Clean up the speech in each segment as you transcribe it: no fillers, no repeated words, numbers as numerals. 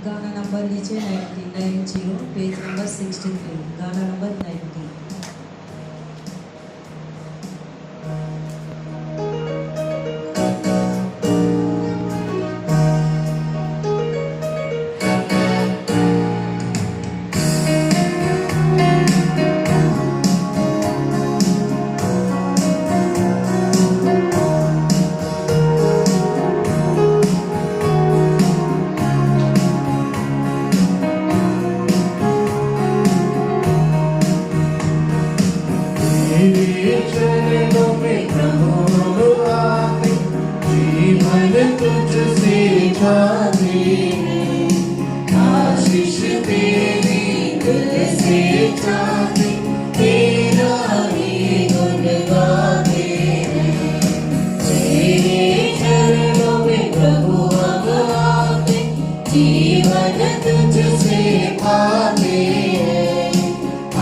गाना नंबर लीजिए 90, page number 63, गाना नंबर 90। जीवन तुझसे पावे है,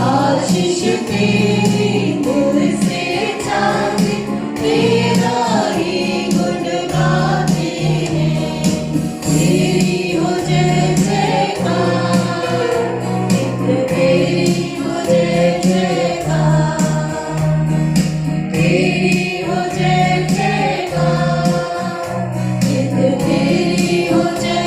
आशीष तेरी दिल से चाहे, तेरा ही गुण गाते हैं। तेरी हो जय जयकार, नित्य तेरी हो जय जयकार, तेरी हो जय जयकार, नित्य तेरी हो जय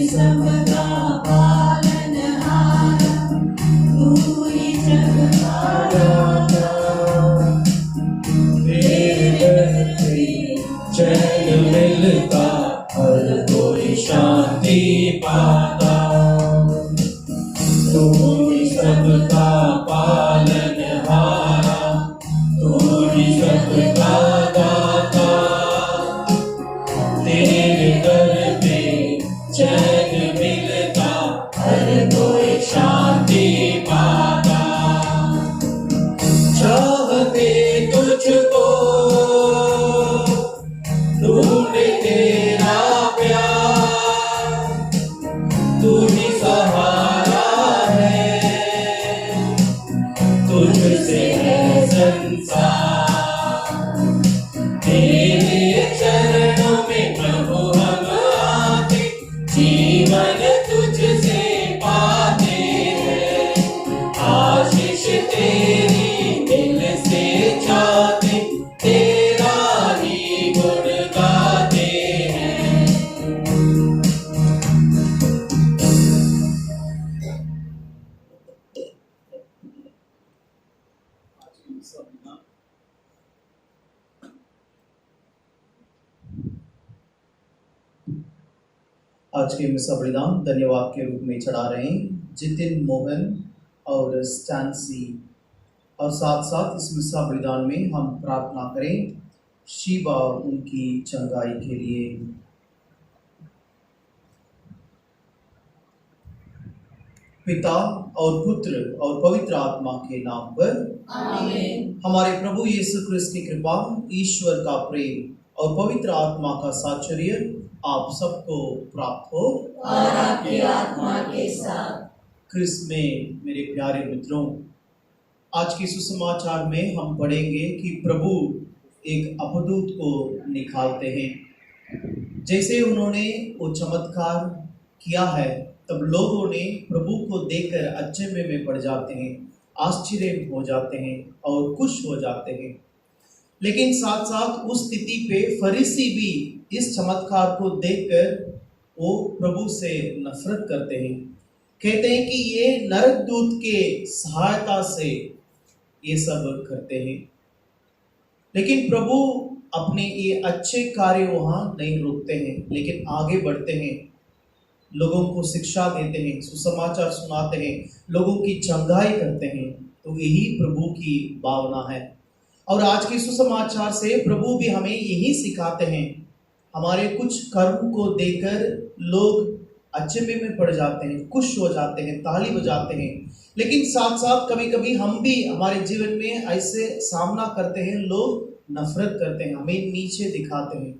सबका पालनहार, तू ही सबका दाता। तेरे दर पे चैन मिलता, हर कोई शांति पाता। तू ही सबका पालनहार, तू ही सबका दाता। तेरे दर पे चैन मिलता, हर कोई शांति पाता। चाहते तुझको ढूंढे तेरा प्यार, तू ही सहारा है, तुझसे है संसार। तेरे चरणों में प्रभु हम आते, जीवन तुझसे पाते हैं। आशीष तेरी दिल से चाहते, तेरा ही गुण गाते हैं। आज के मिसा बलिदान धन्यवाद के रूप में चढ़ा रहे हैं जितिन मोहन और स्टैंसी। और साथ साथ इस मिसा बलिदान में हम प्रार्थना करें शीबा उनकी चंगाई के लिए। पिता और पुत्र और पवित्र आत्मा के नाम पर आमीन। हमारे प्रभु यीशु क्रिस्त की कृपा, ईश्वर का प्रेम और पवित्र आत्मा का साहचर्य आप सबको प्राप्त हो और आपकी आत्मा के साथ। क्रिस्त में मेरे प्यारे मित्रों, आज के सुसमाचार में हम पढ़ेंगे कि प्रभु एक अपदूत को निकालते हैं। जैसे उन्होंने वो चमत्कार किया है, तब लोगों ने प्रभु को देखकर अचंभे में पड़ जाते हैं, आश्चर्य हो जाते हैं और खुश हो जाते हैं। लेकिन साथ साथ उस स्थिति पे फरीसी भी इस चमत्कार को देखकर वो प्रभु से नफरत करते हैं। कहते हैं कि ये नरकदूत के सहायता से ये सब करते हैं। लेकिन प्रभु अपने ये अच्छे कार्य वहाँ नहीं रोकते हैं, लेकिन आगे बढ़ते हैं, लोगों को शिक्षा देते हैं, सुसमाचार सुनाते हैं, लोगों की चंगाई करते हैं। तो यही प्रभु की भावना है। और आज के सुसमाचार से प्रभु भी हमें यही सिखाते हैं। हमारे कुछ कर्म को देखकर लोग अचंभे में पड़ जाते हैं, खुश हो जाते हैं, ताली बजाते हैं। लेकिन साथ साथ कभी कभी हम भी हमारे जीवन में ऐसे सामना करते हैं, लोग नफरत करते हैं, हमें नीचे दिखाते हैं।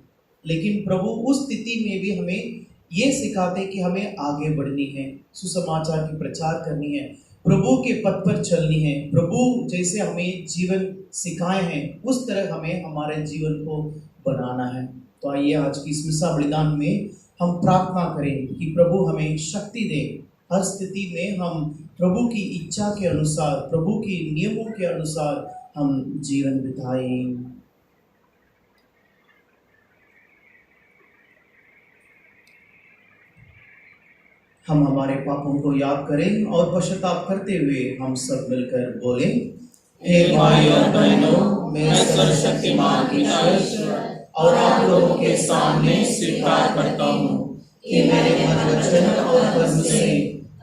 लेकिन प्रभु उस स्थिति में भी हमें ये सिखाते हैं कि हमें आगे बढ़नी है, सुसमाचार की प्रचार करनी है, प्रभु के पथ पर चलनी है। प्रभु जैसे हमें जीवन सिखाए हैं उस तरह हमें हमारे जीवन को बनाना है। तो आइए आज की इस मिसा बलिदान में हम प्रार्थना करें कि प्रभु हमें शक्ति दे, हर स्थिति में हम प्रभु की इच्छा के अनुसार, प्रभु के नियमों के अनुसार हम जीवन बिताएं। हम हमारे पापों को याद करें और पश्चाताप करते हुए हम सब मिलकर बोलें। हे भाई और बहनों, मैं सर्वशक्तिमान पिता ईश्वर और आप लोगों के सामने स्वीकार करता हूँ कि मेरे मन, वचन और कर्म से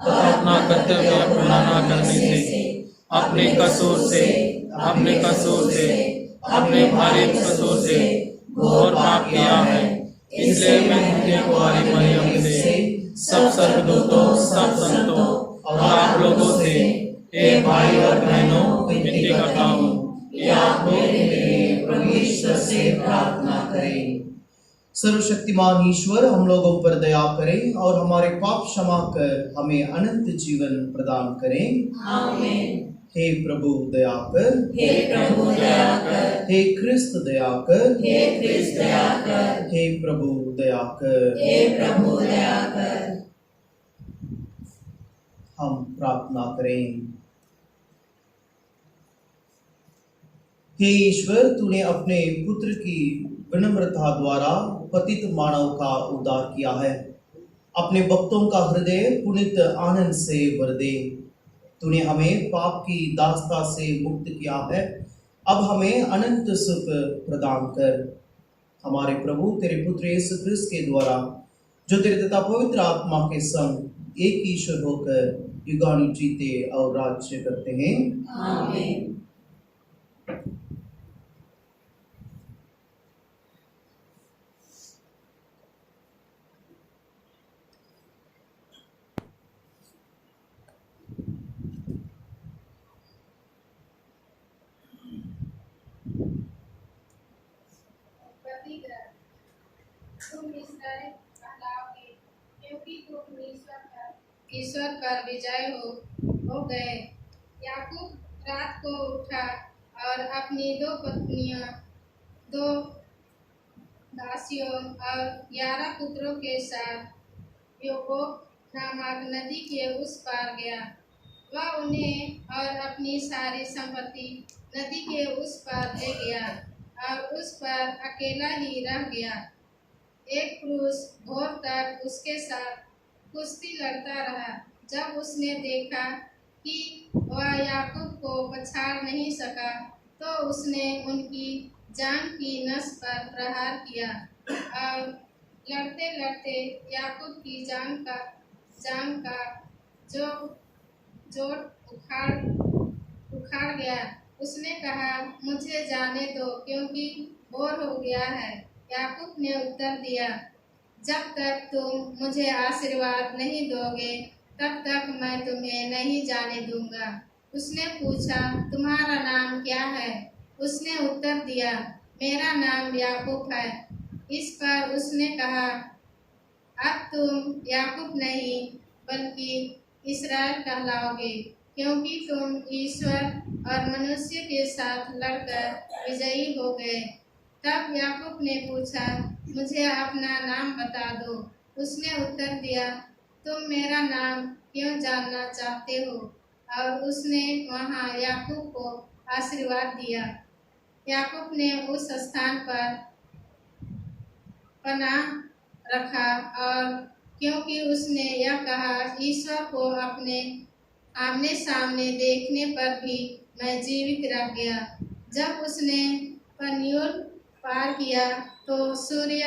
अपना कर्तव्य पूरा न करने से, अपने कसूर से अपने भारी कसूर से घोर पाप किया है। इसलिए मैं तुझे कुंवारी मरियम से, सब स्वर्गदूतों, सब संतों और आप लोगों से, हे भाई और बहनों, विनती करता हूँ कि आप मेरे लिए परमेश्वर से प्रार्थना करें। सर्वशक्तिमान ईश्वर हम लोगों पर दया करें और हमारे पाप क्षमा कर हमें अनंत जीवन प्रदान करें। आमीन। हे प्रभु दया कर, हे प्रभु दया कर, हे क्रिस्त दया कर, हे क्रिस्त दया कर, हे प्रभु दया कर, हे प्रभु दया कर। हम प्रार्थना करें। हे ईश्वर, तूने अपने पुत्र की विनम्रता द्वारा पतित मानव का उद्धार किया है। अपने भक्तों का हृदय पुनित आनंद से भर दे। तूने हमें पाप की दास्ता से मुक्त किया है, अब हमें अनंत सुख प्रदान कर। हमारे प्रभु तेरे पुत्र यीशु क्रिस्त के द्वारा, जो तेरे तथा पवित्र आत्मा के संग एक ईश्वर होकर युगानुयुग जीते और राज्य करते हैं। आमीन। तुम इसराइल कहलाओगे, क्योंकि तुम ईश्वर पर विजय हो गए। याकूब रात को उठा और अपनी 2 पत्नियों, 2 दासियों और 11 पुत्रों के साथ योबोक नामक नदी के उस पार गया। वह उन्हें और अपनी सारी संपत्ति नदी के उस पार ले गया और उस पर अकेला ही रह गया। एक पुरुष भोर तक उसके साथ कुश्ती लड़ता रहा। जब उसने देखा कि वह याकूब को पछाड़ नहीं सका, तो उसने उनकी जान की नस पर प्रहार किया और लड़ते लड़ते याकूब की जान का जोड़ उखाड़ गया। उसने कहा, मुझे जाने दो, क्योंकि भोर हो गया है। याकूब ने उत्तर दिया, जब तक तुम मुझे आशीर्वाद नहीं दोगे, तब तक मैं तुम्हें नहीं जाने दूंगा। उसने पूछा, तुम्हारा नाम क्या है? उसने उत्तर दिया, मेरा नाम याकूब है। इस पर उसने कहा, अब तुम याकूब नहीं बल्कि इसराइल कहलाओगे, क्योंकि तुम ईश्वर और मनुष्य के साथ लड़कर विजयी हो गए। तब याकूब ने पूछा, मुझे अपना नाम बता दो। उसने उत्तर दिया, तुम मेरा नाम क्यों जानना चाहते हो? और उसने वहाँ याकूब को आशीर्वाद दिया। याकूब ने उस स्थान पर पनाह रखा, और क्योंकि उसने यह कहा, ईश्वर को अपने आमने सामने देखने पर भी मैं जीवित रह गया। जब उसने पनियोल पार किया तो सूर्य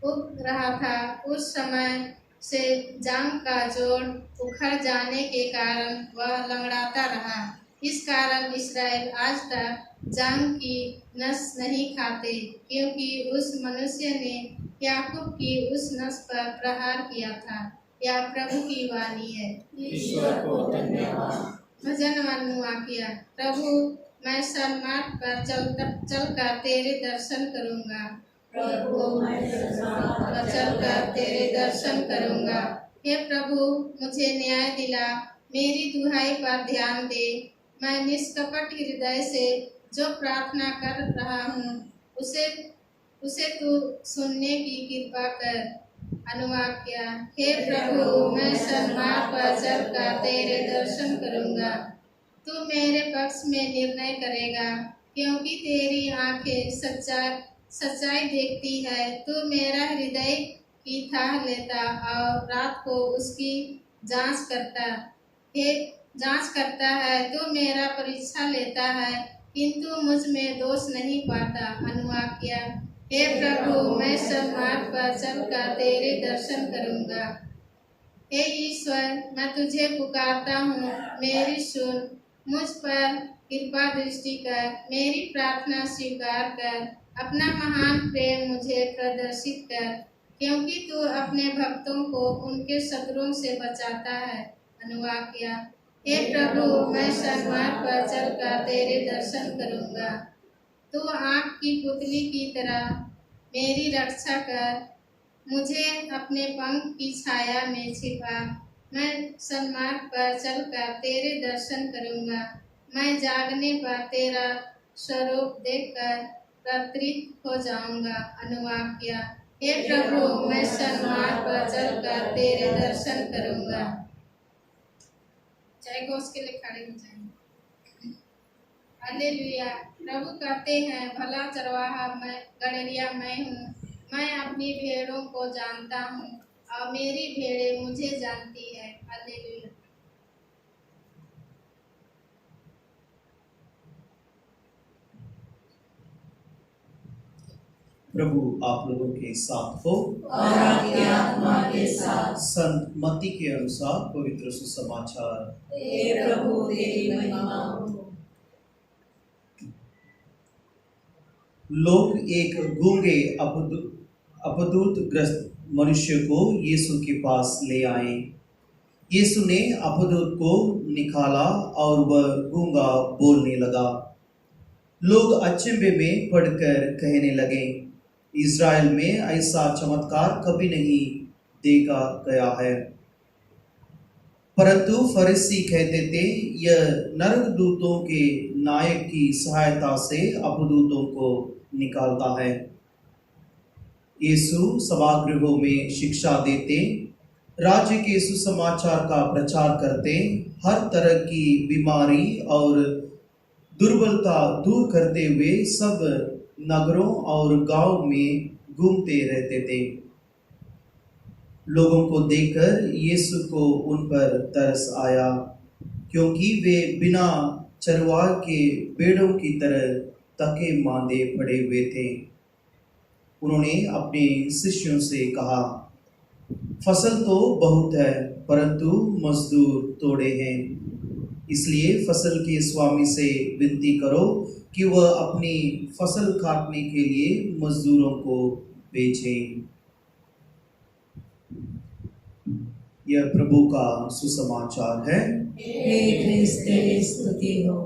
उग रहा था। उस समय से जांघ का जोड़ उखड़ जाने के कारण वह लंगड़ाता रहा। इस कारण इसराइल आज तक जांघ की नस नहीं खाते, क्योंकि उस मनुष्य ने याकूब की उस नस पर प्रहार किया था। यह प्रभु की वाणी है। ईश्वर को धन्यवाद। भजन अनुवाक्या। प्रभु, मैं सन्मार्ग पर चलकर तेरे दर्शन करूंगा। प्रभु, मैं सन्मार्ग पर चलकर तेरे दर्शन करूंगा। हे प्रभु, मुझे न्याय दिला, मेरी दुहाई पर ध्यान दे। मैं निष्कपट हृदय से जो प्रार्थना कर रहा हूँ उसे तू सुनने की कृपा कर। अनुवाक्या। हे प्रभु, मैं सन्मार्ग पर चलकर तेरे दर्शन करूंगा। तू मेरे पक्ष में निर्णय करेगा, क्योंकि तेरी आंखें सच्चाई देखती है। तू मेरा हृदय की थाह लेता और रात को उसकी जांच करता है। तू मेरा परीक्षा लेता है, किंतु मुझ में दोष नहीं पाता। अनुवाक्या। हे प्रभु, मैं सन्मार्ग पर चलकर तेरे दर्शन करूंगा। हे ईश्वर, मैं तुझे पुकारता हूँ, मेरी सुन, मुझ पर कृपा दृष्टि कर, मेरी प्रार्थना स्वीकार कर, अपना महान प्रेम मुझे प्रदर्शित कर, क्योंकि तू अपने भक्तों को उनके शत्रुओं से बचाता है। अनुवाक्या। हे प्रभु, मैं सन्मार्ग पर चलकर तेरे दर्शन करूंगा। तू आँख की पुतली की तरह मेरी रक्षा कर, मुझे अपने पंख की छाया में छिपा। मैं सन्मार्ग पर चलकर तेरे दर्शन करूंगा। मैं जागने पर तेरा स्वरूप देखकर प्रतृप्त हो जाऊंगा। अनुवाक्या। हे प्रभु, मैं सन्मार्ग पर चलकर तेरे दर्शन करूंगा। जय घोष के लिए खड़े हो जाएंगे। हालेलुया। प्रभु कहते हैं, भला चरवाहा गड़रिया मैं हूँ। मैं अपनी भेड़ों को जानता हूँ और मेरी भेड़ें मुझे जानती है। हालेलुया। प्रभु आप लोगों के साथ हो और आपके आत्मा के साथ। संत मत्ती के अनुसार पवित्र सुसमाचार। हे प्रभु, तेरी महिमा हो। लोग एक गूंगे अपदूत ग्रस्त मनुष्य को यीशु के पास ले आए। यीशु ने अपदूत को निकाला और वह गूंगा बोलने लगा। लोग अचंभे में पड़कर कहने लगे, इज़राइल में ऐसा चमत्कार कभी नहीं देखा गया है। परंतु फरीसी कहते थे, यह नरकदूतों के नायक की सहायता से अपदूतों को निकालता है। यीशु सभागृहों में शिक्षा देते, राज्य के सुसमाचार का प्रचार करते, हर तरह की बीमारी और दुर्बलता दूर करते हुए सब नगरों और गांव में घूमते रहते थे। लोगों को देखकर यीशु को उन पर तरस आया, क्योंकि वे बिना चरवाह के भेड़ों की तरह थके मांदे पड़े हुए थे। उन्होंने अपने शिष्यों से कहा, फसल तो बहुत है, परंतु मजदूर थोड़े हैं। इसलिए फसल के स्वामी से विनती करो कि वह अपनी फसल काटने के लिए मजदूरों को भेजे। यह प्रभु का सुसमाचार है। हे क्रिस्त, तेरी स्तुति हो।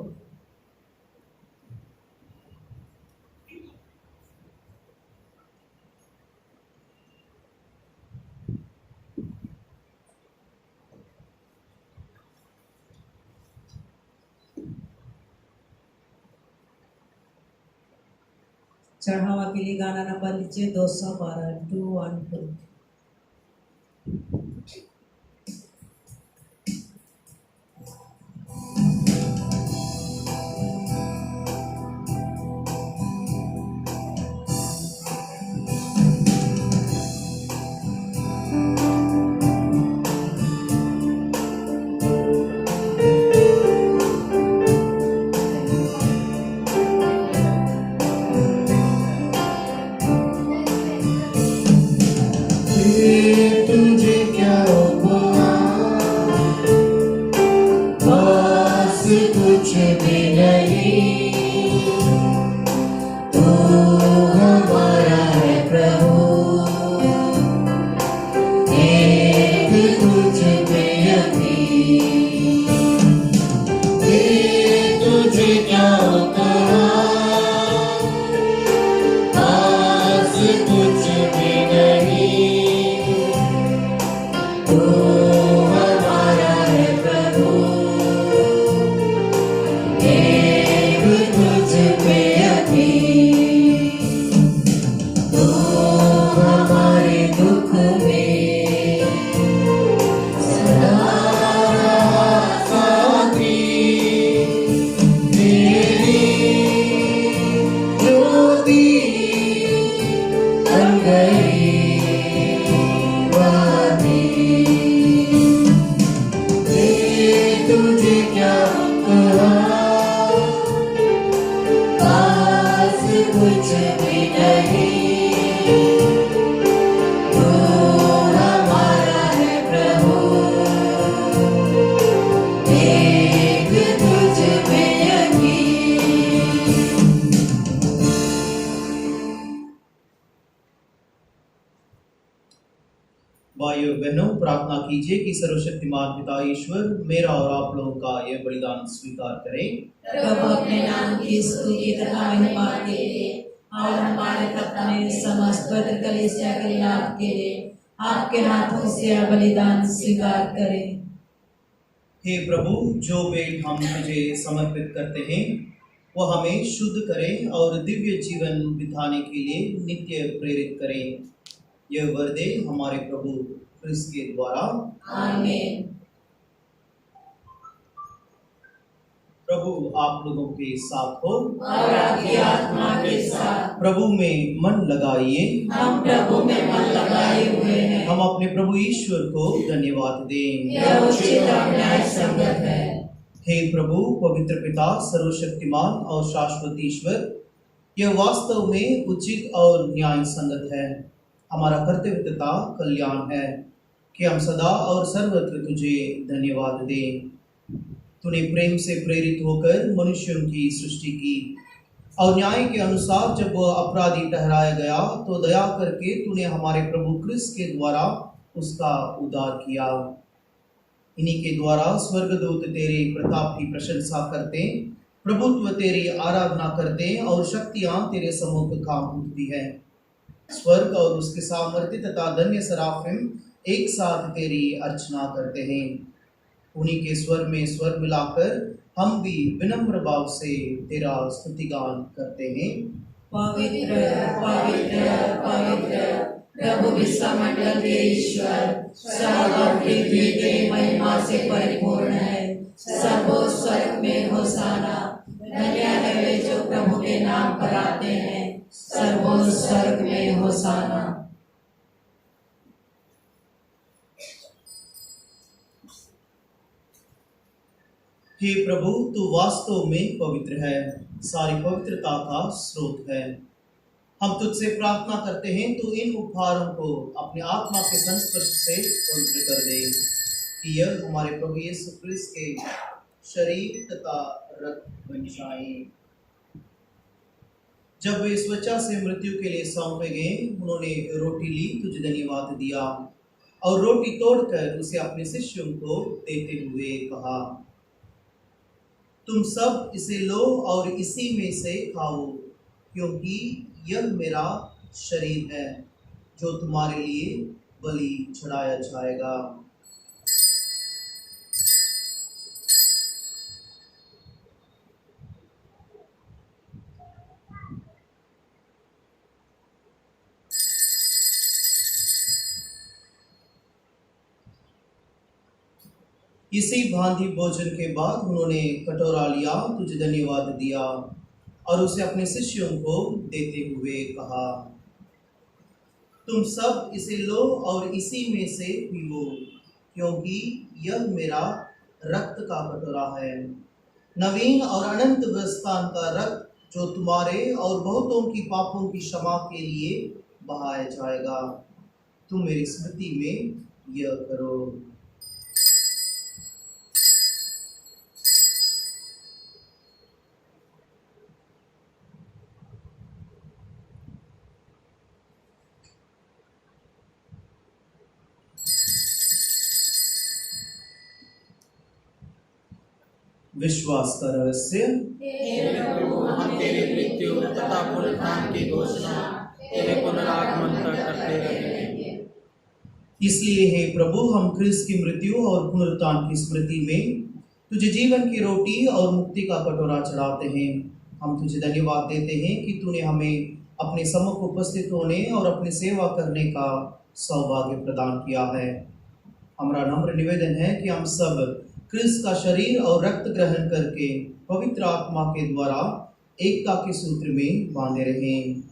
चढ़ावा के लिए गाना नंबर लीजिए 212 212। तुझे क्या उपहार, बस कुछ भी नहीं। तू हमारा है प्रभु, एक बहनों, प्रार्थना कीजिए कि सर्वशक्तिमान पिता ईश्वर मेरा और आप लोगों का यह बलिदान स्वीकार करें। प्रभु अपने नाम की स्तुति तथा महिमा के लिए और हमारे तथा में समस्त पवित्र कलीसिया के लाभ के लिए आपके हाथों से यह बलिदान स्वीकार करें। हे प्रभु, जो भेंट हम तुझे समर्पित करते हैं वह हमें शुद्ध करें और दिव्य जीवन बिताने के लिए नित्य प्रेरित करें। यह वर दे हमारे प्रभु क्रिस्त के द्वारा, आमीन। प्रभु आप लोगों के साथ हो और आपकी आत्मा के साथ। प्रभु में मन लगाइए। हम प्रभु में मन लगाए हुए हैं। हम अपने प्रभु ईश्वर को धन्यवाद दें। यह उचित और न्याय संगत है। हे प्रभु, पवित्र पिता, सर्वशक्तिमान और शाश्वत ईश्वर, यह वास्तव में उचित और न्याय संगत है। हमारा कर्तव्य तथा कल्याण है कि हम सदा और सर्वत्र तुझे धन्यवाद दें। तूने प्रेम से प्रेरित होकर मनुष्यों की सृष्टि की और न्याय के अनुसार जब वह अपराधी ठहराया गया तो दया करके तूने हमारे प्रभु क्रिस्त के द्वारा उसका उद्धार किया। इन्हीं के द्वारा स्वर्गदूत तेरे प्रताप की प्रशंसा करते, प्रभुत्व तेरी आराधना करते और शक्तियां तेरे सम्मुख काम उठती है। स्वर्ग और उसके सामर्थ्य तथा धन्य सराफिम एक साथ तेरी अर्चना करते हैं। उन्हीं के स्वर में स्वर मिलाकर हम भी विनम्र भाव से तेरा स्तुतिगान करते हैं। पवित्र पवित्र पवित्र प्रभु विश्वमंडल के ईश्वर, स्वर्ग और पृथ्वी तेरी महिमा से परिपूर्ण है। सर्वोच्च स्वर्ग में होशाना। धन्य है वे जो प्रभु के नाम पर आते हैं। सर्वोच्च स्वर्ग में होशाना। हे प्रभु, तू वास्तव में पवित्र है, सारी पवित्रता का स्रोत है। हम तुझसे प्रार्थना करते हैं तू इन उपहारों को अपने आत्मा के संस्पर्श से पवित्र कर दे कि यह हमारे प्रभु यीशु क्रिस्त के शरीर तथा रक्त बन जाए। जब वे स्वच्छा से मृत्यु के लिए सौंपे गए, उन्होंने रोटी ली, तुझे धन्यवाद दिया और रोटी तोड़कर उसे अपने शिष्यों को देते हुए कहा, तुम सब इसे लो और इसी में से खाओ, क्योंकि यह मेरा शरीर है जो तुम्हारे लिए बलि चढ़ाया जाएगा। इसी भांति भोजन के बाद उन्होंने कटोरा लिया, तुझे धन्यवाद दिया और उसे अपने शिष्यों को देते हुए कहा, तुम सब इसे लो और इसी में से पीओ, क्योंकि यह मेरा रक्त का कटोरा है, नवीन और अनंत बलिदान का रक्त जो तुम्हारे और बहुतों की पापों की क्षमा के लिए बहाया जाएगा। तुम मेरी स्मृति में यह करो। विश्वास का रहस्य। हे प्रभु, हम तेरी मृत्यु तथा पुनरुत्थान की घोषणा तेरे पुनरागमन तक करते रहेंगे। इसलिए हे प्रभु, हम क्रिस्त की मृत्यु और पुनरुत्थान की स्मृति में तुझे जीवन की रोटी और मुक्ति का कटोरा चढ़ाते हैं। हम तुझे धन्यवाद देते हैं कि तूने हमें अपने सम्मुख उपस्थित होने और अपनी सेवा करने का सौभाग्य प्रदान किया है। हमारा नम्र निवेदन है कि हम सब क्रिस्त का शरीर और रक्त ग्रहण करके पवित्र आत्मा के द्वारा एकता के सूत्र में बांधे रहें।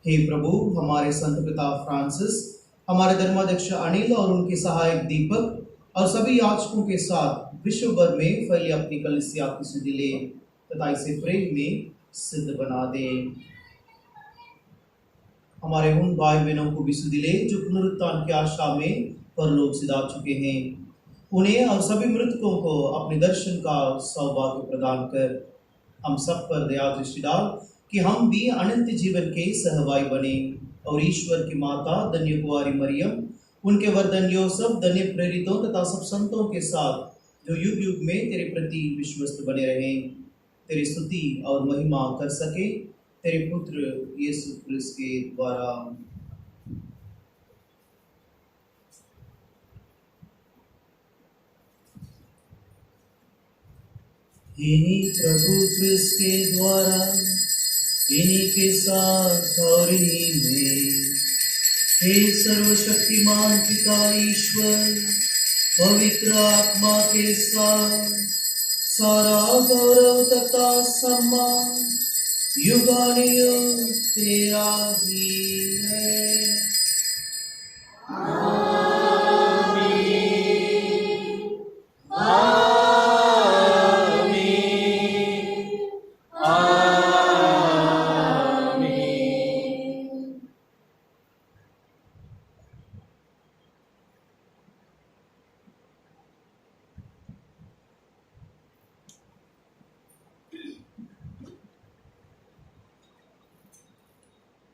हे प्रभु, हमारे संत पिता फ्रांसिस, हमारे धर्माध्यक्ष अनिल और उनके सहायक दीपक और सभी याजकों के साथ विश्व भर में फैली अपनी कलीसिया की सुधि ले तथा इसे प्रेम में सिद्ध बना दे। हमारे उन भाई बहनों को भी सुधि ले जो पुनरुत्थान की आशा में परलोक सिधा चुके हैं, उन्हें और सभी मृतकों को अपने दर्शन का सौभाग्य प्रदान कर हम सब पर दया दृष्टि डाल कि हम भी अनंत जीवन के सहभागी बने और ईश्वर की माता धन्य कुंवारी मरियम उनके वरदान यो सब धन्य प्रेरितों तथा सब संतों के साथ जो युग युग में तेरे प्रति विश्वस्त बने रहे, तेरी स्तुति और महिमा कर सके तेरे पुत्र यीशु क्रिस्त के द्वारा। इन्हीं प्रभु क्रिस्त के द्वारा, इन्हीं के साथ और इन्हीं में, हे सर्वशक्तिमान पिता ईश्वर, पवित्र आत्मा के साथ सारा गौरव तथा सम्मान युगानुयुग तेरा ही है।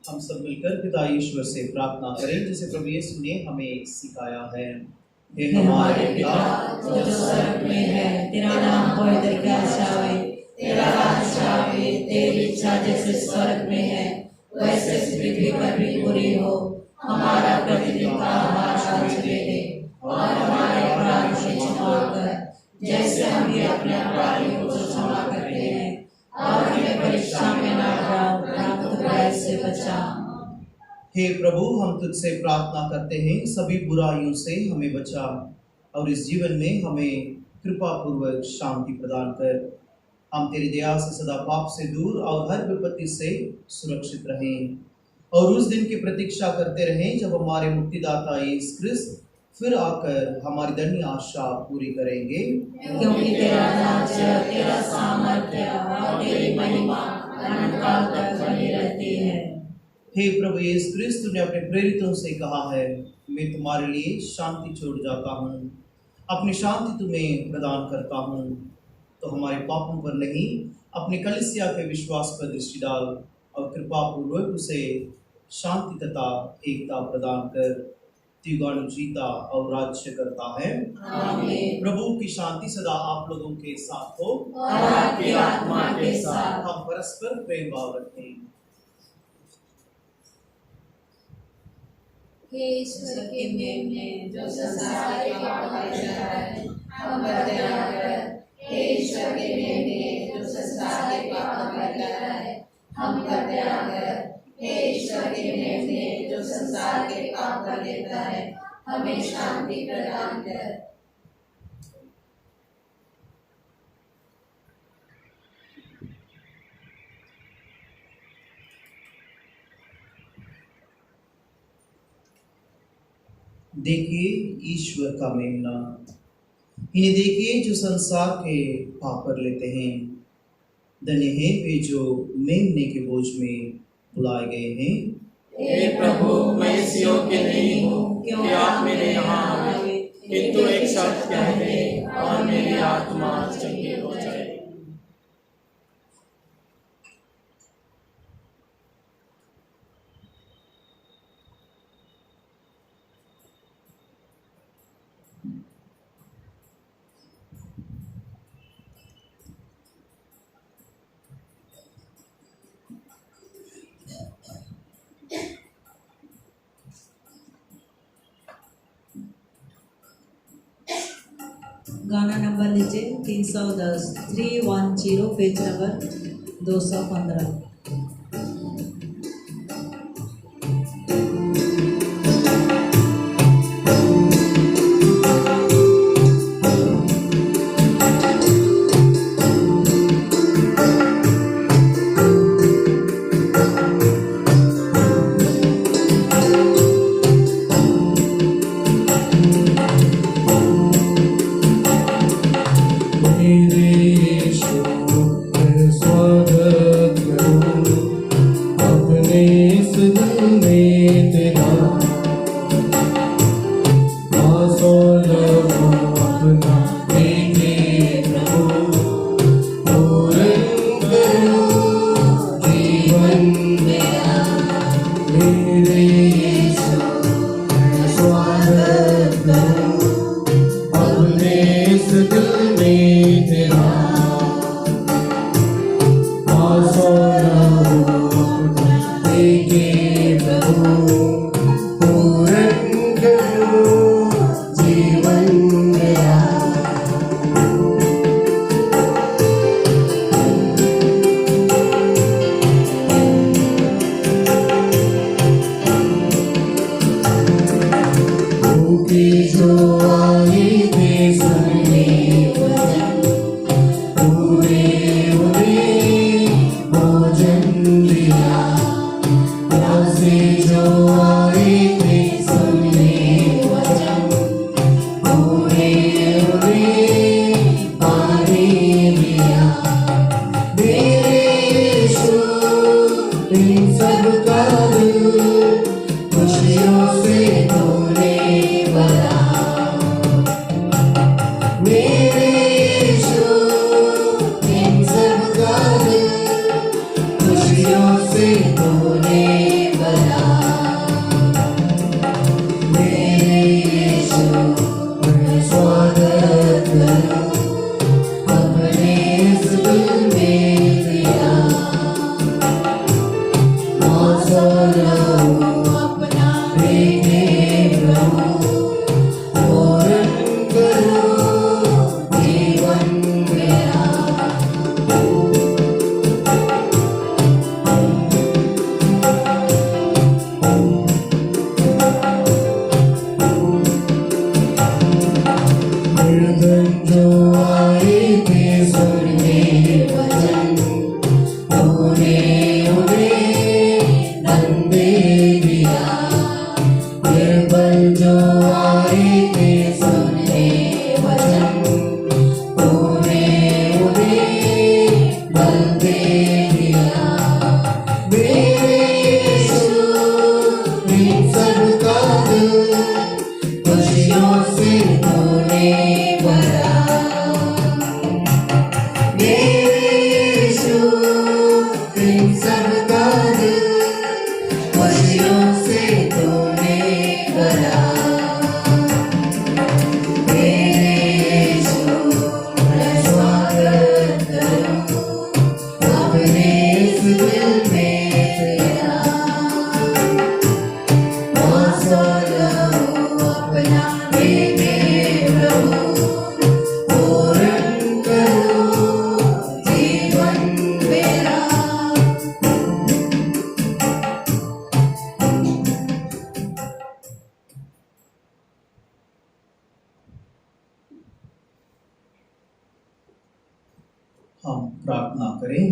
हम सब मिलकर पिता ईश्वर से प्रार्थना करें जैसे प्रभु यीशु ने हमें सिखाया है। हे हमारे पिता जो स्वर्ग में है, तेरा नाम पवित्र किया जाए, तेरा राज्य आवे, तेरी इच्छा जैसे स्वर्ग में है वैसे पृथ्वी पर भी पूरी हो। हमारा प्रतिदिन का आहार आज दे दे और हमारे अपराध से क्षमा कर जैसे हम भी अपने अपराधियों को क्षमा करते हैं, और हमें परीक्षा में न डाल परंतु बुराई से बचा। हे प्रभु, हम तुझसे प्रार्थना करते हैं सभी बुराइयों से हमें बचा और इस जीवन में हमें कृपा पूर्वक शांति प्रदान कर। हम तेरी दया से सदा पाप से दूर और हर विपत्ति से सुरक्षित रहें और उस दिन की प्रतीक्षा करते रहें जब हमारे मुक्तिदाता यीशु क्रिस्त फिर आकर हमारी धन्य आशा पूरी करेंगे। क्योंकि तेरा राज्य, तेरा सामर्थ्य और तेरी महिमा अनंत काल तक बनी रहती है। हे प्रभु यीशु क्रिस्त, तूने अपने प्रेरितों से कहा है, मैं तुम्हारे लिए शांति छोड़ जाता हूँ, अपनी शांति तुम्हें प्रदान करता हूँ। तो हमारे पापों पर नहीं, अपनी कलीसिया के विश्वास पर दृष्टि डाल और कृपा पूर्वक उसे शांति तथा एकता प्रदान कर। युगानु जीता और राज्य करता है। आमीन। प्रभु की शांति सदा आप लोगों के साथ हो और आपकी आत्मा के साथ। हम परस्पर प्रेम भाव रखें। हे ईश्वर के मेमने जो संसार के पाप हर है, हम पर दया कर। हे ईश्वर के मेमने जो संसार के पाप हर है, हम पर दया कर। हे ईश्वर के मेमने जो संसार के पाप कर देता है, हमें शांति प्रदान कर। देखिए ईश्वर का मेमना, इन्हें देखिए जो संसार के पाप कर लेते हैं। धन्य है वे जो मेमने के बोझ में बुलाए गए हैं। हे प्रभु, मैं इस योग्य नहीं हूँ कि आप मेरे यहाँ आए, किंतु एक शब्द कह दे और मेरी आत्मा चंगी हो जाए। गाना नंबर लीजिए 310 310 पेज नंबर 215। मेरे यीशु स्वागत में तेरा हम प्रार्थना करें।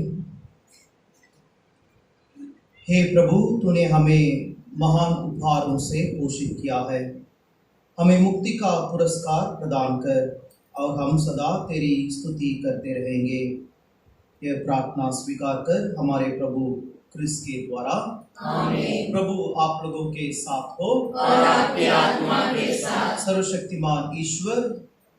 हे प्रभु, तूने हमें महान उपहारों से पोषित किया है, हमें मुक्ति का पुरस्कार प्रदान कर और हम सदा तेरी स्तुति करते रहेंगे। यह प्रार्थना स्वीकार कर हमारे प्रभु क्रिस्त के द्वारा। आमीन। प्रभु आप लोगों के साथ हो और आपके आत्मा के साथ। सर्वशक्तिमान ईश्वर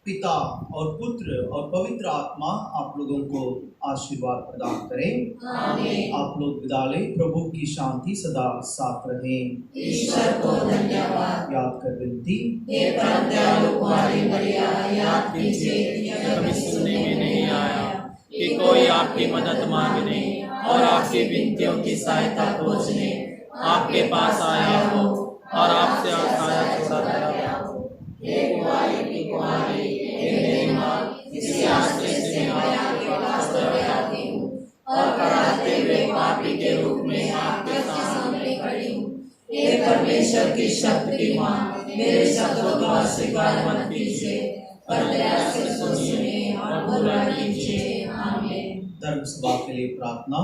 पिता और पुत्र और पवित्र आत्मा आप लोगों को आशीर्वाद प्रदान करें। आमीन। आप लोग विदा लें। प्रभु की शांति सदा साथ रहे। ईश्वर को धन्यवाद। याद कर विनती। हे परम दयालु कुंवारी मरिया, याद कीजिए कि कभी सुनने में नहीं आया कि कोई आपकी मदद मांगने और आपकी विनतियों की सहायता खोजने आपके पास आया हो और आपसे आशाया छोड़ा गया हो। हे कुंवारी की कुंवारी, हे मेरी माँ, इसी आश्रय से मैं आपके पास दौड़ आती हूँ और कराहते हुए पापी के रूप में आपके सामने खड़ी हूँ। हे परमेश्वर की शक्ति की माँ, मेरे शब्दों को अस्वीकार मत कीजिए, पर दया से सुनिए और बुरा कीजिए। आमीन। धर्म सभा के लिए प्रार्थना।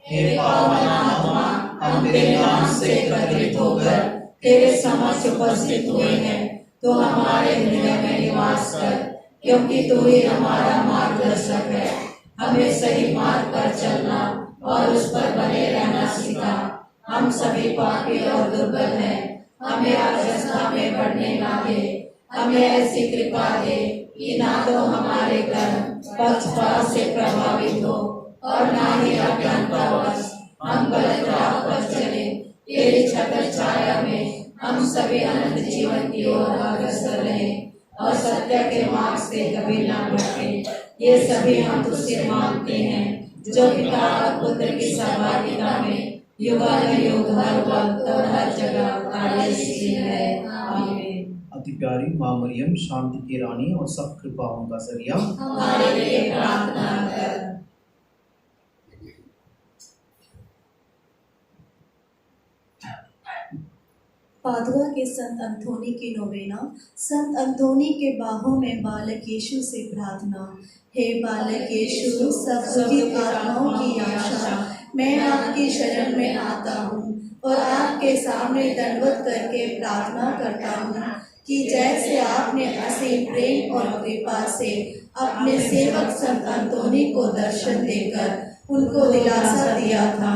हे पावन आत्मा, हम तेरे नाम से एकत्रित होकर तेरे समक्ष उपस्थित हुए हैं, तो हमारे हृदय में निवास कर, क्योंकि तू ही हमारा मार्गदर्शक है। हमें सही मार्ग पर चलना और उस पर बने रहना सिखा। हम सभी पापी और दुर्बल हैं, हमें अवस्था में बढ़ने ना दे। हमें ऐसी कृपा दे कि ना तो हमारे कर्म पक्षपात से प्रभावित हो और ना ही अज्ञानतावश हम गलत राह पर चले। तेरी छत्र छाया में हम सभी अनंत जीवन की ओर अग्रसर रहें। और सत्य के मार्ग से कभी न भटके। ये सभी हम तुझसे मांगते हैं, जो पिता और पुत्र की सहभागिता में युगानुयुग हर वक्त और हर जगह कार्यशील है। आमीन। अति प्यारी माँ मरियम, शांति की रानी और सब कृपाओं का जरिया, हमारे लिए प्रार्थना कर। पादुआ के संत अंथोनी की नोवेना। संत अंथोनी के बाहों में बालक यीशु से प्रार्थना। हे बालक यीशु, सब दुखी आत्माओं की आशा, मैं आपकी शरण में आता हूँ और आपके सामने दंडवत करके प्रार्थना करता हूँ कि जैसे आपने असीम प्रेम और कृपा से अपने सेवक संत अंथोनी को दर्शन देकर उनको दिलासा दिया था,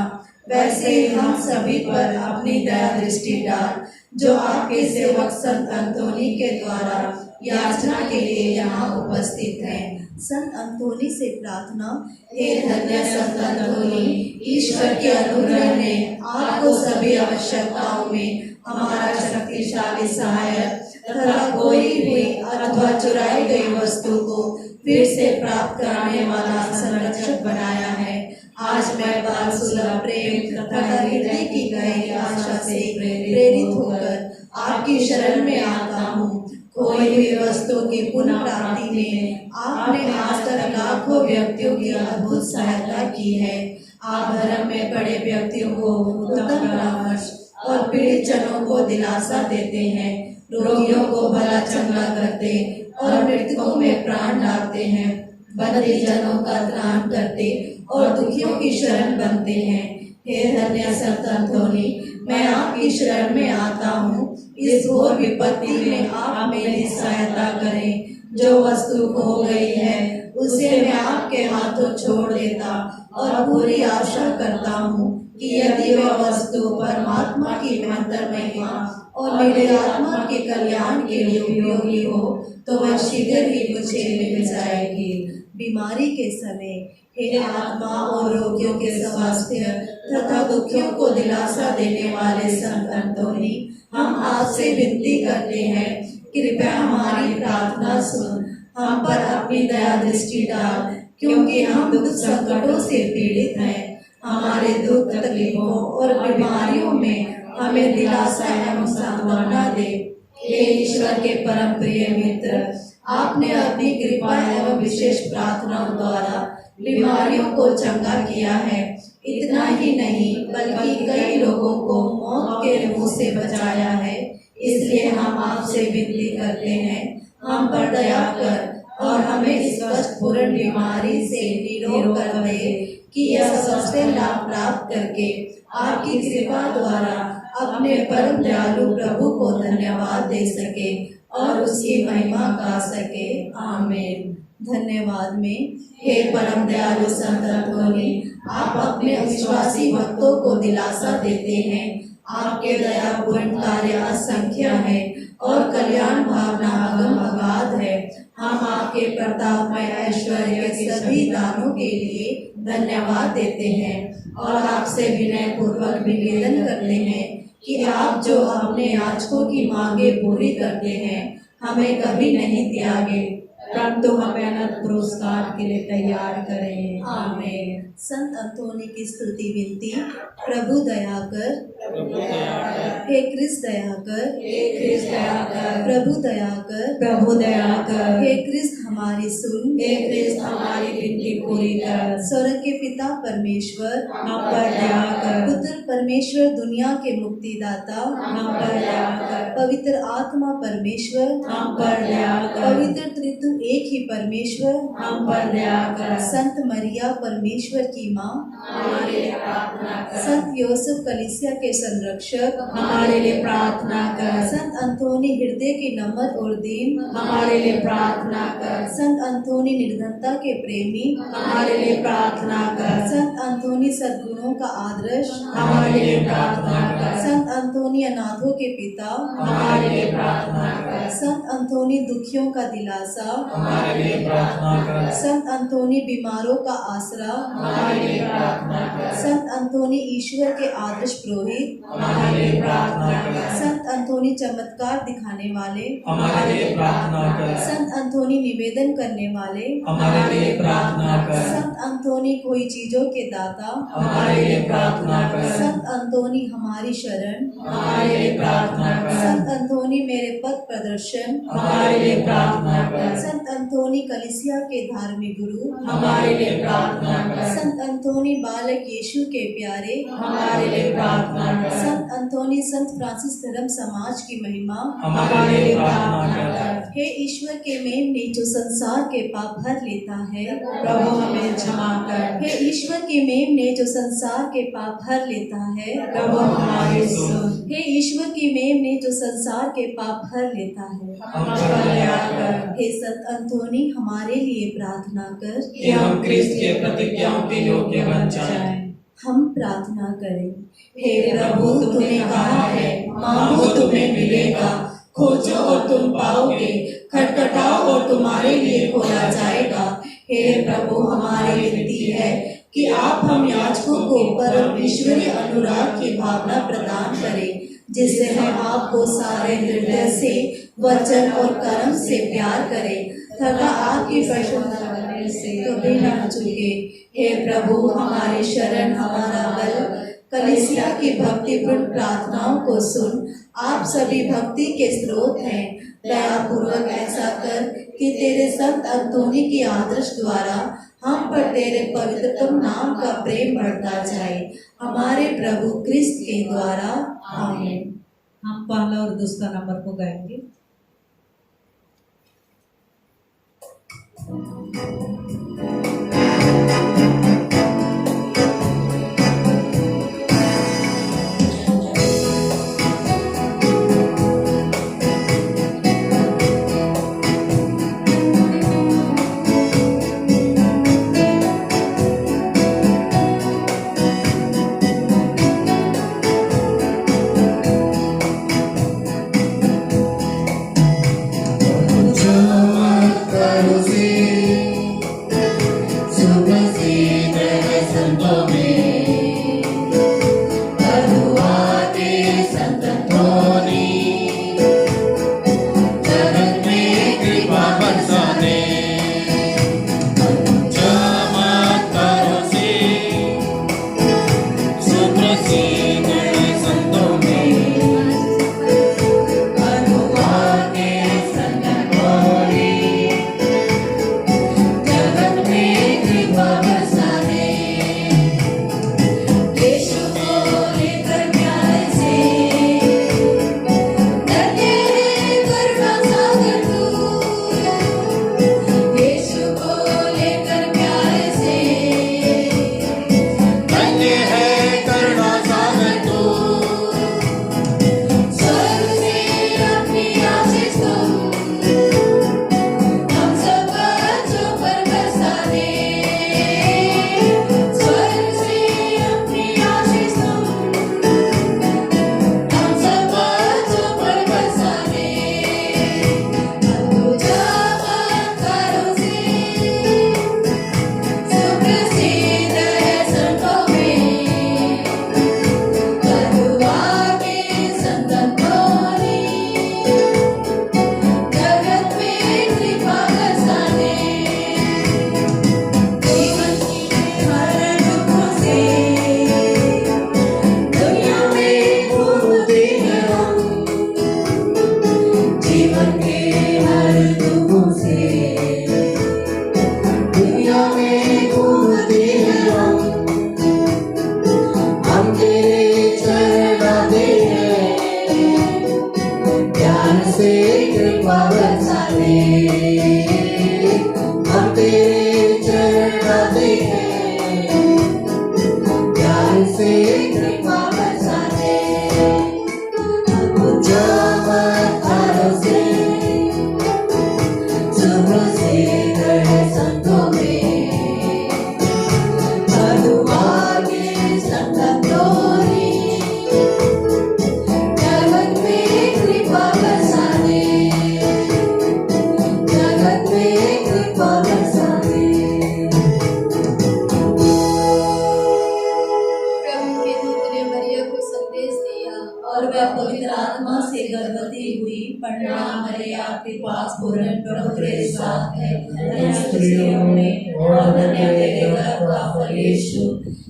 वैसे ही हम सभी पर अपनी दया दृष्टि डाल, जो आपके सेवक संत अंथोनी के द्वारा याचना के लिए यहाँ उपस्थित हैं। संत अंथोनी से प्रार्थना। हे धन्य संत अंथोनी, ईश्वर के अनुग्रह ने आपको सभी आवश्यकताओं में हमारा शक्तिशाली सहायक तथा खोई हुई अथवा चुराई गई वस्तु को फिर से प्राप्त कराने वाला संरक्षक बनाया है। आज मैं बाल सुलभ प्रेम तथा हृदय की गहरी आशा से प्रेरित होकर आपकी शरण में आता हूँ। खोई हुई वस्तु की पुनः प्राप्ति में आपने आज तक लाखों व्यक्तियों की अद्भुत सहायता की है। आप धर्म में पड़े व्यक्तियों को उत्तम परामर्श और पीड़ित जनों को दिलासा देते हैं, रोगियों को भला चंगा करते और मृतकों में प्राण डालते हैं, बंदी जनों का त्राण करते और दुखियों की शरण बनते हैं। हे धन्य संत अंथोनी, मैं आपकी शरण में आता हूँ। इस घोर विपत्ति में आप मेरी सहायता करें। जो वस्तु खो गई है उसे मैं आपके हाथों छोड़ देता और पूरी आशा करता हूँ कि यदि वह वस्तु परमात्मा की महत्तर महिमा और मेरे आत्मा के कल्याण के लिए उपयोगी हो तो वह शीघ्र ही मुझे मिल जाएगी। बीमारी के समय हे आत्मा और रोगियों के स्वास्थ्य तथा दुखियों को दिलासा देने वाले संत अंथोनी, हम आपसे विनती करते हैं, कृपया हमारी प्रार्थना सुन, हम पर अपनी दया दृष्टि डाल, क्योंकि हम दुख संकटों से पीड़ित हैं। हमारे दुख तकलीफों और बीमारियों में हमें दिलासा एवं सांत्वना दे। हे ईश्वर के परम प्रिय मित्र, आपने अपनी कृपा एवं विशेष प्रार्थनाओं द्वारा बीमारियों को चंगा किया है। इतना ही नहीं बल्कि कई लोगों को मौत के मुंह से बचाया है। इसलिए हम आपसे विनती करते हैं, हम पर दया कर और हमें इस कष्टपूर्ण बीमारी से निरोग कर दे कि यह सबसे लाभ प्राप्त करके आपकी कृपा द्वारा अपने परम दयालु प्रभु को धन्यवाद दे सके और उसकी महिमा गा सके। आमीन। धन्यवाद में हे परम दयालु संत अंथोनी, आप अपने विश्वासी भक्तों को दिलासा देते हैं। आपके दयापूर्ण कार्य असंख्य है और कल्याण भावना अगम अगाध है। हम आपके प्रताप में ऐश्वर्य के सभी दानों के लिए धन्यवाद देते हैं और आपसे विनय पूर्वक निवेदन करते हैं कि आप जो अपने याचकों की मांगे पूरी करते हैं, हमें कभी नहीं त्यागे, परंतु हमें अनंत पुरस्कार के लिए तैयार करें। आमीन। संत अंथोनी की स्तुति विनती। प्रभु दया कर, प्रभु दया कर, हे क्रिस्त दया कर, हे क्रिस्त दया कर, प्रभु दया कर, प्रभु दया कर, हे क्रिस्त हमारी सुन, हे क्रिस्त हमारी विनती पूरी कर। स्वर्ग के पिता परमेश्वर, हम पर दया कर, पुत्र परमेश्वर दुनिया के मुक्तिदाता, हम पर दया कर, पवित्र आत्मा परमेश्वर, हम पर दया कर, पवित्र त्रित्व एक ही परमेश्वर, हम पर दया कर। संत मरिया परमेश्वर की माँ, हमारे लिए प्रार्थना कर, संत योसेफ कलीसिया के संरक्षक, हमारे लिए प्रार्थना कर, संत अंथोनी हृदय के नम्र और दीन, हमारे लिए प्रार्थना कर, संत अंथोनी निर्धनता के प्रेमी, हमारे लिए प्रार्थना कर। संत अंतोनी सद्गुणों का आदर्श हमारे लिए प्रार्थना कर। संत अंतोनी अनाथों के पिता हमारे लिए प्रार्थना कर। संत अंतोनी दुखियों का दिलासा हमारे लिए प्रार्थना कर। संत अंतोनी बीमारों का आसरा हमारे लिए प्रार्थना कर। संत अंतोनी ईश्वर के आदर्श पुरोहित हमारे लिए प्रार्थना कर। संत अंतोनी चमत्कार दिखाने वाले हमारे लिए प्रार्थना कर। संत अंतोनी निवेदन करने वाले हमारे लिए प्रार्थना कर। संत अंतोनी कोई चीजों के दाता हमारे लिए प्रार्थना कर। संत अंतोनी हमारी शरण हमारे लिए प्रार्थना कर। संत अंतोनी मेरे पथ प्रदर्शन हमारे लिए प्रार्थना कर। संत अंतोनी कलिसिया के धार्मिक गुरु हमारे लिए प्रार्थना कर। संत अंतोनी बालक यीशु के प्यारे हमारे लिए प्रार्थना कर। संत अंतोनी संत फ्रांसिस धर्म समाज की महिमा हमारे लिए प्रार्थना कर। हे ईश्वर के मेमने जो संसार के पाप भर लेता है प्रभु हमें क्षमा कर। हे ईश्वर के मेमने जो संसार के पाप भर लेता है प्रभु हमारी सुन। हे ईश्वर की मेमने जो संसार के पाप भर लेता है हम पर दया कर हे संत अंतोनी हमारे लिए प्रार्थना कर कि हम क्रिस्त के प्रतिज्ञाओं के योग्य बन जाएं। हम प्रार्थना करें। हे प्रभु तुमने कहा है मांगो तुम्हें मिलेगा, खोजो और तुम पाओगे, खटखटाओ और तुम्हारे लिए खोला जाएगा। हे प्रभु हमारी विनती है कि आप हम याचकों को परम ईश्वरीय अनुराग की भावना प्रदान करें, जिससे हम आपको सारे हृदय से वचन और कर्म से प्यार करें तथा आपकी प्रशंसा करने से कभी न चूके। हे प्रभु हमारी शरण हमारा बल, कलीसिया की भक्तिपूर्ण प्रार्थनाओं को सुन। आप सभी भक्ति के स्रोत हैं। दया पूर्वक ऐसा कर कि तेरे संत अंतोनी की आदर्श द्वारा हम पर तेरे पवित्रतम नाम का प्रेम बढ़ता जाए, हमारे प्रभु क्रिस्त के द्वारा। आमीन। हम पहला और दूसरा नंबर को गाएंगे। कृपा पूर्ण प्रभु तेरे साथ है। धन्य स्त्रियों में और धन्य तेरे गर्भ का फल यीशु।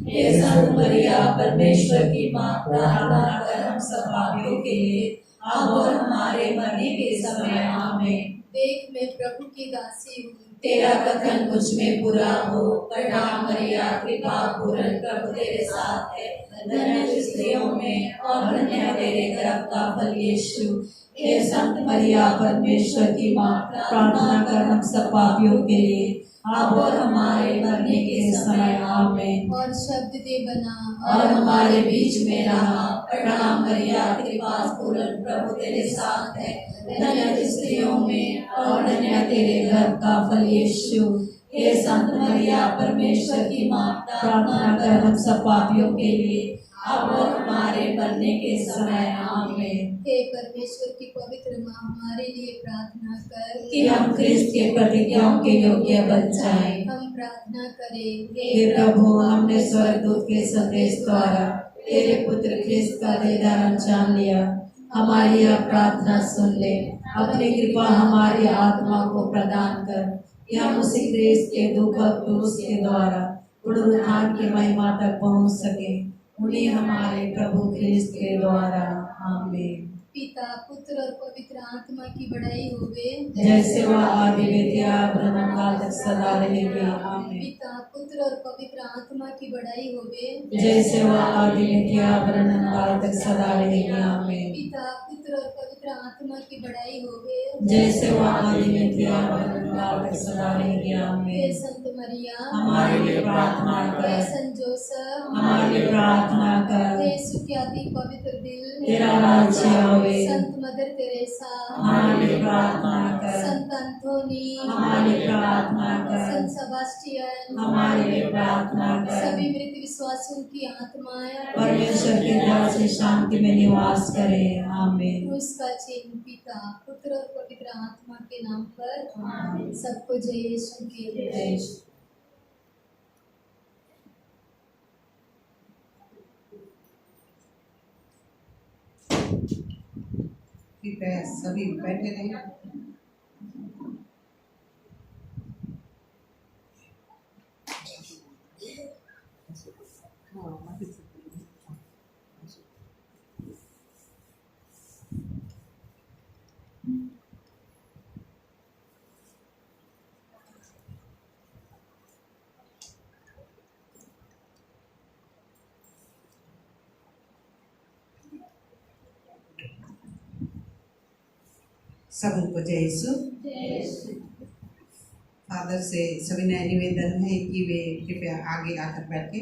हे संत मरिया परमेश्वर की माँ, प्रार्थना कर हम सब पापियों के लिए अब और हमारे मरने के समय आमीन। देख मैं प्रभु की दासी हूँ, तेरा कथन मुझ में पूरा हो। प्रणाम मरिया कृपा पूर्ण प्रभु तेरे साथ है। धन्य स्त्रियों में और धन्य तेरे गर्भ का फल यीशु। हे संत मरिया परमेश्वर की माँ, प्रार्थना कर हम सब पापियों के लिए अब और हमारे मरने के समय आमीन। और शब्द दे बना और हमारे बीच में रहा। प्रणाम मरिया कृपा पूर्ण प्रभु तेरे साथ है। धन्य स्त्रियों में और धन्य तेरे गर्भ का फल यीशु। हे संत मरिया परमेश्वर की माँ, प्रार्थना कर हम सब पापियों के लिए अब और हमारे मरने के समय आमीन। हे परमेश्वर की पवित्र माँ, हमारे लिए प्रार्थना कर कि हम ख्रिस्त के प्रतिज्ञाओं के योग्य बन जाएं। हम प्रार्थना करें। हे प्रभु, हमने स्वर्गदूत के संदेश द्वारा तेरे पुत्र ख्रिस्त का दीदार जान लिया। हमारी यह प्रार्थना सुन ले। अपनी कृपा हमारी आत्मा को प्रदान कर कि हम उसी ख्रिस्त के दुख और क्रूस के द्वारा पुनरुत्थान की महिमा तक पहुँच सके। उन्हीं हमारे प्रभु ख्रिस्त के द्वारा आमीन। पिता पुत्र और पवित्र आत्मा की बड़ाई होवे, जैसे वह आदि में थी अब अनंतकाल तक सदा रहेगी आमीन। पिता पुत्र और पवित्र आत्मा की बड़ाई होवे, जैसे वह आदि में थी अब अनंतकाल तक सदा रहेगी आमीन। पिता पुत्र और पवित्र आत्मा की बड़ाई होवे, जैसे वह आदि में थी अब अनंतकाल तक सदा रहेगी हे आमीन। संत मरिया, हमारे लिए प्रार्थना हे कर। संत जोसेफ, हमारे लिए प्रार्थना कर। हे सुख्याति पवित्र दिल, तेरा राज्य आवे। संत मदर तेरेसा, हमारे लिए प्रार्थना कर। संत अंथोनी, हमारे लिए प्रार्थना कर। संत सेबास्टियन, हमारे लिए प्रार्थना कर। सभी मृत विश्वासियों की आत्माएं परमेश्वर की दया से शांति में निवास करे आमीन। उसका चिन्ह पिता पुत्र और पवित्र आत्मा के नाम पर सबको जय यीशु की जय। कृपया सभी बैठे रहें। सबको जय यीशु। फादर से सविनय निवेदन है कि वे कृपया आगे आकर बैठे।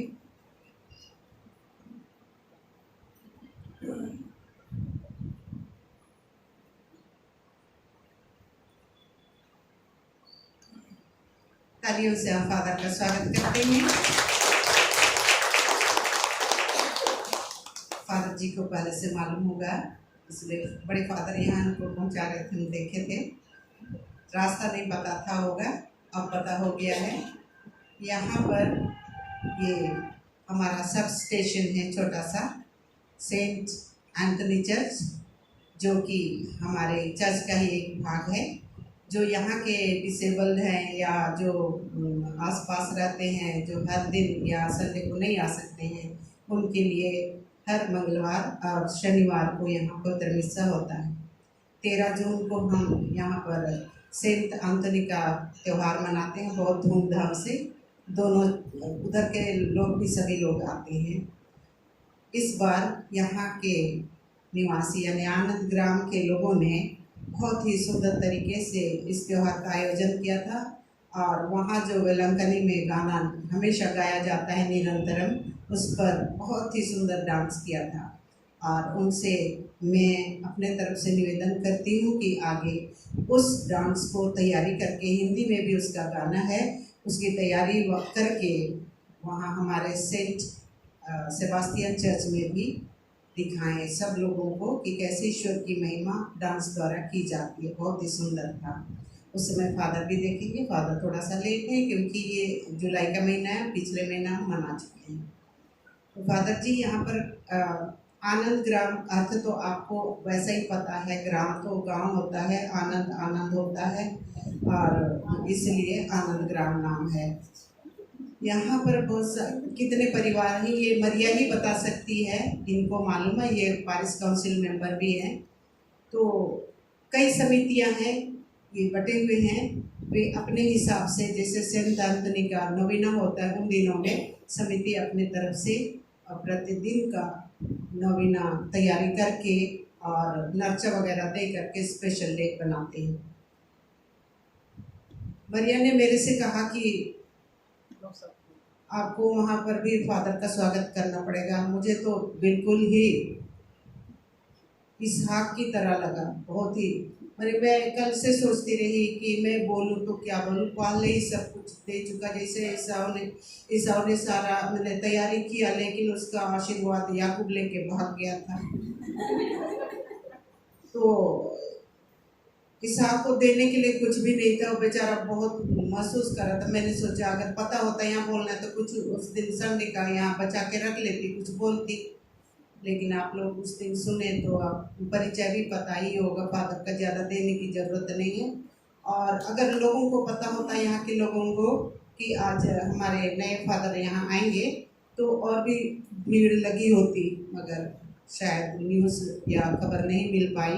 तालियों से हम फादर का स्वागत करते हैं। फादर जी को पहले से मालूम होगा, इसलिए बड़े फादर यहाँ उनको पहुँचा रहे थे, हम देखे थे। रास्ता नहीं पता था होगा, अब पता हो गया है। यहाँ पर ये हमारा सब स्टेशन है, छोटा सा सेंट एंथनी चर्च, जो कि हमारे चर्च का ही एक भाग है। जो यहाँ के डिसेबल्ड हैं या जो आसपास रहते हैं, जो हर दिन या संडे को नहीं आ सकते हैं, उनके लिए हर मंगलवार और शनिवार को यहाँ पर धर्मिस्सा होता है। 13 जून को हम यहाँ पर सेंट एंथनी का त्यौहार मनाते हैं बहुत धूमधाम से। दोनों उधर के लोग भी, सभी लोग आते हैं। इस बार यहाँ के निवासी यानी आनंद ग्राम के लोगों ने बहुत ही सुंदर तरीके से इस त्यौहार का आयोजन किया था। और वहाँ जो वेलंकनी में गाना हमेशा गाया जाता है निरंतरम, उस पर बहुत ही सुंदर डांस किया था। और उनसे मैं अपने तरफ से निवेदन करती हूँ कि आगे उस डांस को तैयारी करके, हिंदी में भी उसका गाना है, उसकी तैयारी करके वहाँ हमारे सेंट सेबास्टियन चर्च में भी दिखाएं सब लोगों को कि कैसे ईश्वर की महिमा डांस द्वारा की जाती है। बहुत ही सुंदर था। उस समय फादर भी देखेंगे। फादर थोड़ा सा लेट है क्योंकि ये जुलाई का महीना है, पिछले महीना हम मना चुके हैं। तो फादर जी यहाँ पर आनंद ग्राम अर्थ तो आपको वैसा ही पता है, ग्राम तो गांव होता है, आनंद आनंद होता है और इसलिए आनंद ग्राम नाम है। यहाँ पर कितने परिवार हैं ये मरिया ही बता सकती है, इनको मालूम है, ये पारिश काउंसिल मेंबर भी हैं। तो कई समितियाँ हैं, ये बटे हुए हैं, वे अपने हिसाब से जैसे सेंट एंथनी का नवीना होता है उन दिनों में समिति अपने तरफ से प्रतिदिन का नवीना तैयारी करके और नर्चा वगैरह दे करके स्पेशल डे बनाते हैं। मरिया ने मेरे से कहा कि आपको वहाँ पर भी फादर का स्वागत करना पड़ेगा। मुझे तो बिल्कुल ही इसहाक की तरह लगा, बहुत ही। मैं कल से सोचती रही कि मैं बोलूँ तो क्या बोलूँ, पाल ने ही सब कुछ दे चुका। जैसे ईसाऊ ने सारा मैंने तैयारी किया, लेकिन उसका आशीर्वाद याकूब लेके भाग गया था। तो इसहाक को देने के लिए कुछ भी नहीं था, वो बेचारा बहुत महसूस कर रहा था। मैंने सोचा अगर पता होता यहाँ बोलना है तो कुछ उस दिन संडे का यहाँ बचा के रख लेती, कुछ बोलती। लेकिन आप लोग उस दिन सुने तो आप परिचय भी पता ही होगा, फादर का ज़्यादा देने की ज़रूरत नहीं है। और अगर लोगों को पता होता यहाँ के लोगों को कि आज हमारे नए फादर यहाँ आएंगे तो और भी भीड़ लगी होती, मगर शायद न्यूज़ या खबर नहीं मिल पाई।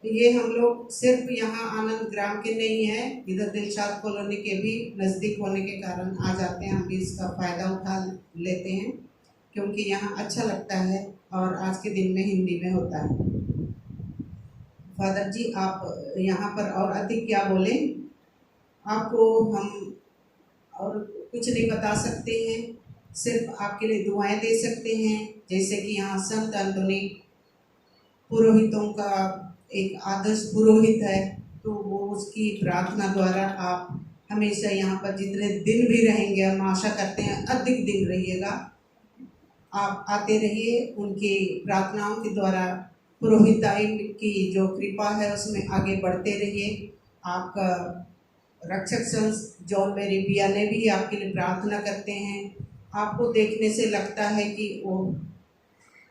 ये हम लोग सिर्फ यहाँ आनंद ग्राम के नहीं हैं, इधर दिलशाद कॉलोनी के भी नज़दीक होने के कारण आ जाते हैं। हम भी इसका फ़ायदा उठा लेते हैं क्योंकि यहाँ अच्छा लगता है और आज के दिन में हिंदी में होता है। फादर जी आप यहाँ पर और अधिक क्या बोलें, आपको हम और कुछ नहीं बता सकते हैं, सिर्फ आपके लिए दुआएं दे सकते हैं। जैसे कि यहाँ संत एंथोनी पुरोहितों का एक आदर्श पुरोहित है, तो वो उसकी प्रार्थना द्वारा आप हमेशा यहाँ पर जितने दिन भी रहेंगे, हम आशा करते हैं अधिक दिन रहिएगा, आप आते रहिए। उनकी प्रार्थनाओं के द्वारा पुरोहिताई की जो कृपा है उसमें आगे बढ़ते रहिए। आपका रक्षक संत जॉन मेरी बिया ने भी आपके लिए प्रार्थना करते हैं। आपको देखने से लगता है कि वो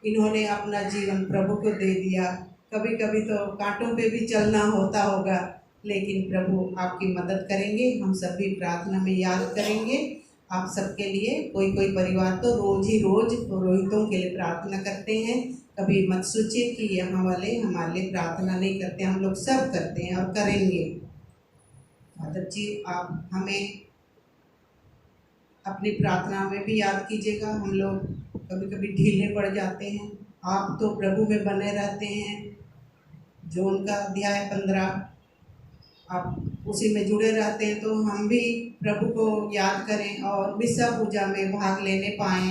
इन्होंने अपना जीवन प्रभु को दे दिया। कभी कभी तो कांटों पे भी चलना होता होगा, लेकिन प्रभु आपकी मदद करेंगे। हम सभी प्रार्थना में याद करेंगे आप सबके लिए। कोई कोई परिवार तो रोज ही रोज पुरोहितों के लिए प्रार्थना करते हैं। कभी मत सोचिए कि यहाँ वाले हमारे लिए प्रार्थना नहीं करते, हम लोग सब करते हैं और करेंगे। फादर जी आप हमें अपनी प्रार्थना में भी याद कीजिएगा। हम लोग कभी कभी ढीले पड़ जाते हैं, आप तो प्रभु में बने रहते हैं। जो उनका अध्याय 15 आप उसी में जुड़े रहते हैं, तो हम भी प्रभु को याद करें और मिसा पूजा में भाग लेने पाएँ।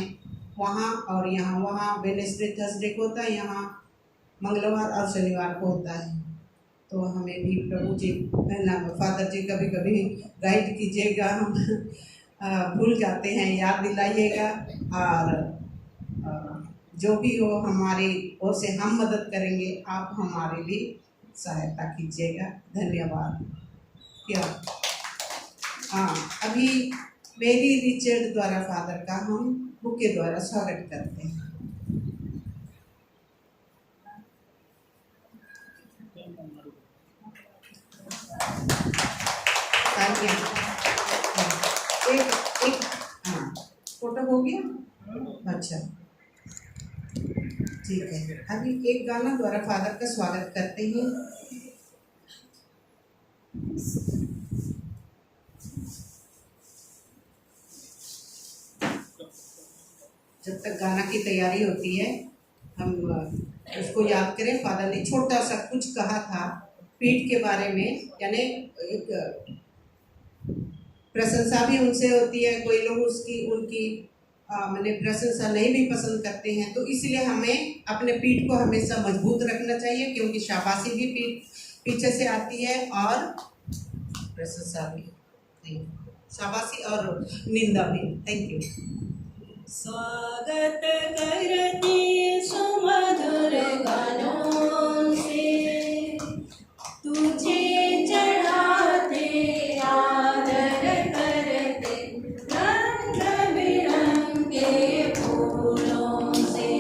वहाँ और यहाँ, वहाँ वेडनेसडे थर्सडे को होता है, यहाँ मंगलवार और शनिवार को होता है। तो हमें भी प्रभु जी फादर जी कभी कभी गाइड कीजिएगा, हम भूल जाते हैं, याद दिलाइएगा। और जो भी हो हमारी ओर से हम मदद करेंगे, आप हमारे भी सहायता कीजिएगा। धन्यवाद। क्या अभी मेरी रिचर्ड द्वारा फादर का हम बुक के द्वारा स्वागत करते हैं। एक फोटो हो गया? अच्छा ठीक है। अभी एक गाना द्वारा फादर का स्वागत करते हैं। जब तक गाना की तैयारी होती है हम उसको याद करें। फादर ने छोटा सा कुछ कहा था पीठ के बारे में, यानी एक प्रशंसा भी उनसे होती है। कोई लोग उनकी मैंने प्रशंसा नहीं भी पसंद करते हैं, तो इसलिए हमें अपने पीठ को हमेशा मजबूत रखना चाहिए, क्योंकि शाबाशी भी पीछे से आती है और प्रशंसा भी, शाबाशी और निंदा भी। Thank you. स्वागत करती सुमधुर गानों से, तुझे चढ़ाते आदर करते रंग बिरंगे फूलों से।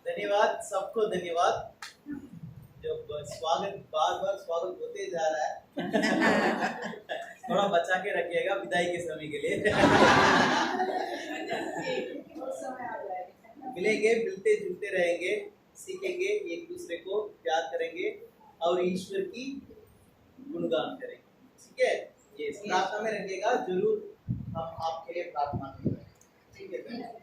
धन्यवाद सबको, धन्यवाद। जब स्वागत बार बार स्वागत होते जा रहा है थोड़ा बचा के रखिएगा विदाई के समय के लिए। मिलेंगे, मिलते जुलते रहेंगे, सीखेंगे, एक दूसरे को प्यार करेंगे और ईश्वर की गुणगान करेंगे। ठीक है, ये प्रार्थना में रखिएगा, जरूर हम आपके लिए प्रार्थना करेंगे। ठीक है।